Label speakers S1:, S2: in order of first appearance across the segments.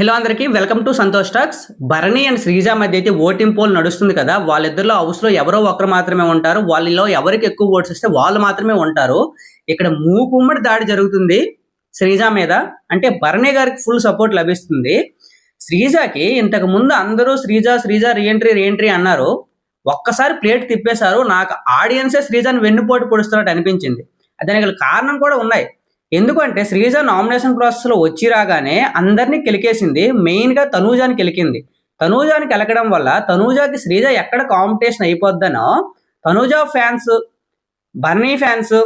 S1: Hello అందరికీ welcome to Santosh talks. Bharani and Sreeja మధ్య అయితే ఓటింగ్ పోల్ నడుస్తుంది కదా. వాళ్ళిద్దరిలో హౌస్లో ఎవరో ఒకరు మాత్రమే ఉంటారు. వాళ్ళలో ఎవరికి ఎక్కువ ఓట్స్ వస్తే వాళ్ళు మాత్రమే ఉంటారు. ఇక్కడ మూకుమ్మడి దాడి జరుగుతుంది శ్రీజ మీద. అంటే భరణి గారికి ఫుల్ సపోర్ట్ లభిస్తుంది. శ్రీజకి ఇంతకు ముందు అందరూ శ్రీజ రీఎంట్రీ అన్నారు. ఒక్కసారి ప్లేట్ తిప్పేశారు. నాకు ఆడియన్సే శ్రీజని వెన్నుపోటు పొడుస్తున్నట్టు అనిపించింది. దానికి కారణం కూడా ఉన్నాయి. ఎందుకంటే శ్రీజ నామినేషన్ ప్రాసెస్లో వచ్చి రాగానే అందరినీ కెలికేసింది. మెయిన్గా తనూజాని కెలికింది. తనూజాని కెలకడం వల్ల తనూజాకి శ్రీజ ఎక్కడ కాంపిటీషన్ అయిపోద్దనో Tanuja fans, Bharani fans,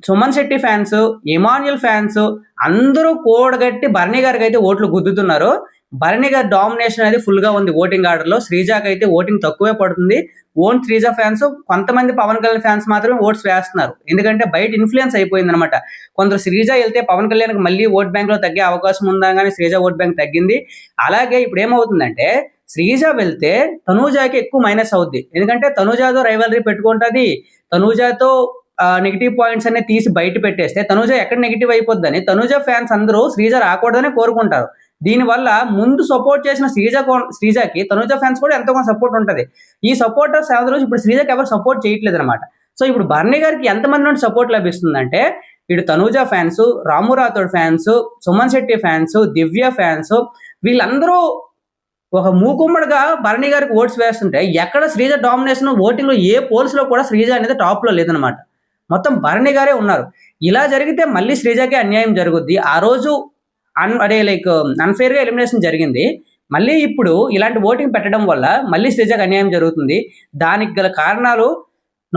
S1: Suman Shetty fans, Emmanuel fans అందరూ కూడగట్టి బర్నీ గారికి అయితే ఓట్లు గుద్దుతున్నారు. భరణి గారి డామినేషన్ అనేది ఫుల్గా ఉంది ఓటింగ్ ఆర్డర్లో. శ్రీజాకి అయితే ఓటింగ్ తక్కువే పడుతుంది. ఓన్ శ్రీజ ఫ్యాన్స్, కొంతమంది పవన్ కళ్యాణ్ ఫ్యాన్స్ మాత్రమే ఓట్స్ వేస్తున్నారు. ఎందుకంటే బయట ఇన్ఫ్లుయెన్స్ అయిపోయింది అనమాట. కొందరు శ్రీజ వెళ్తే పవన్ కళ్యాణ్కి మళ్ళీ ఓట్ బ్యాంక్లో తగ్గే అవకాశం ఉందా, కానీ శ్రీజ ఓట్ బ్యాంక్ తగ్గింది. అలాగే ఇప్పుడు ఏమవుతుందంటే శ్రీజ వెళ్తే తనూజాకి ఎక్కువ మైనస్ అవుద్ది. ఎందుకంటే తనూజాతో రైవలరీ పెట్టుకుంటుంది. తనూజాతో నెగిటివ్ పాయింట్స్ అన్ని తీసి బయట పెట్టేస్తే తనూజ ఎక్కడ నెగిటివ్ అయిపోద్దని తనూజ ఫ్యాన్స్ అందరూ శ్రీజ రాకూడదని కోరుకుంటారు. దీనివల్ల ముందు సపోర్ట్ చేసిన శ్రీజకి తనూజ ఫ్యాన్స్ కూడా ఎంతో కొంత సపోర్ట్ ఉంటుంది. ఈ సపోర్టర్స్ అందరూ ఇప్పుడు శ్రీజకి ఎవరు సపోర్ట్ చేయట్లేదు అనమాట. సో ఇప్పుడు భరణి గారికి ఎంతమంది నుండి సపోర్ట్ లభిస్తుందంటే ఇటు తనూజ ఫ్యాన్స్, రాము రాథోడ్ ఫ్యాన్స్, సుమన్ శెట్టి ఫ్యాన్స్, దివ్య ఫ్యాన్స్, వీళ్ళందరూ ఒక మూకుమ్మడిగా భరణి గారికి ఓట్స్ వేస్తుంటే ఎక్కడ శ్రీజ డామినేషన్ ఓటింగ్లో ఏ పోల్స్లో కూడా శ్రీజ అనేది టాప్లో లేదనమాట. మొత్తం భరణి గారే ఉన్నారు. ఇలా జరిగితే మళ్ళీ శ్రీజకి అన్యాయం జరుగుద్ది. ఆ రోజు అన్ఫేర్గా ఎలిమినేషన్ జరిగింది. మళ్ళీ ఇప్పుడు ఇలాంటి ఓటింగ్ పెట్టడం వల్ల మళ్ళీ శ్రీజకి అన్యాయం జరుగుతుంది. దానికి గల కారణాలు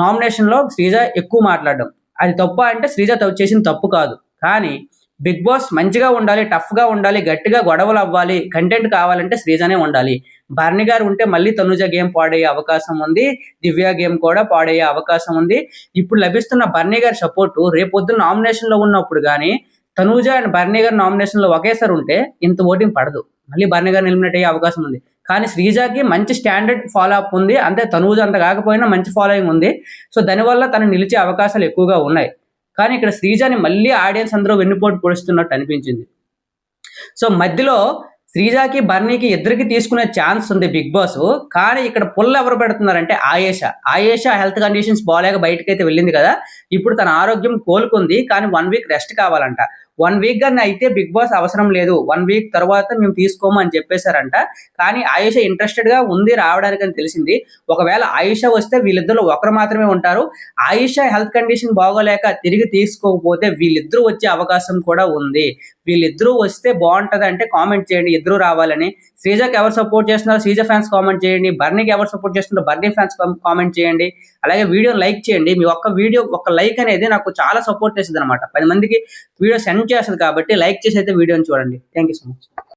S1: నామినేషన్లో శ్రీజ ఎక్కువ మాట్లాడడం. అది తప్పు అంటే శ్రీజ చేసిన తప్పు కాదు. కానీ బిగ్ బాస్ మంచిగా ఉండాలి, టఫ్గా ఉండాలి, గట్టిగా గొడవలు అవ్వాలి, కంటెంట్ కావాలంటే శ్రీజనే ఉండాలి. భరణి గారు ఉంటే మళ్ళీ తనుజ గేమ్ పాడయ్యే అవకాశం ఉంది. దివ్య గేమ్ కూడా పాడయ్యే అవకాశం ఉంది. ఇప్పుడు లభిస్తున్న భరణి గారి సపోర్టు రేపొద్దున నామినేషన్లో ఉన్నప్పుడు కానీ తనూజ అండ్ భరణి గారి నామినేషన్లో ఒకేసారి ఉంటే ఇంత ఓటింగ్ పడదు. మళ్ళీ భరణి గారిని ఎలిమినేట్ అయ్యే అవకాశం ఉంది. కానీ శ్రీజకి మంచి స్టాండర్డ్ ఫాలో అప్ ఉంది. అంతే తనూజ అంత కాకపోయినా మంచి ఫాలోయింగ్ ఉంది. సో దానివల్ల తను నిలిచే అవకాశాలు ఎక్కువగా ఉన్నాయి. కానీ ఇక్కడ శ్రీజని మళ్ళీ ఆడియన్స్ అందరూ వెన్నుపోటు పొడుస్తున్నట్టు అనిపించింది. సో మధ్యలో శ్రీజకి భరణికి ఇద్దరికి తీసుకునే ఛాన్స్ ఉంది బిగ్ బాస్. కానీ ఇక్కడ పుల్ల ఎవరు పెడుతున్నారంటే ఆయేషా హెల్త్ కండిషన్స్ బాగాలేక బయటకైతే వెళ్ళింది కదా. ఇప్పుడు తన ఆరోగ్యం కోలుకుంది. కానీ 1 వీక్ రెస్ట్ కావాలంట. 1 వీక్ గాని అయితే బిగ్ బాస్ అవసరం లేదు, 1 వీక్ తర్వాత మేము తీసుకోము అని చెప్పేశారంట. కానీ ఆయేషా ఇంట్రెస్టెడ్గా ఉంది రావడానికి అని తెలిసింది. ఒకవేళ ఆయేషా వస్తే వీళ్ళిద్దరు ఒకరు మాత్రమే ఉంటారు. ఆయేషా హెల్త్ కండిషన్ బాగోలేక తిరిగి తీసుకోకపోతే వీళ్ళిద్దరూ వచ్చే అవకాశం కూడా ఉంది. వీళ్ళిద్దరూ వస్తే బాగుంటుంది అంటే కామెంట్ చేయండి ఇద్దరు రావాలని. శ్రీజకి ఎవరు సపోర్ట్ చేస్తున్నారో శ్రీజ ఫ్యాన్స్ కామెంట్ చేయండి. భరణికి ఎవరు సపోర్ట్ చేస్తున్నారో భరణి ఫ్యాన్స్ కామెంట్ చేయండి. అలాగే వీడియోని లైక్ చేయండి. మీ ఒక్క లైక్ అనేది నాకు చాలా సపోర్ట్ చేస్తుంది అనమాట. 10 మందికి వీడియో సెండ్ చేస్తుంది కాబట్టి లైక్ చేసి అయితే వీడియోని చూడండి. Thank you so much.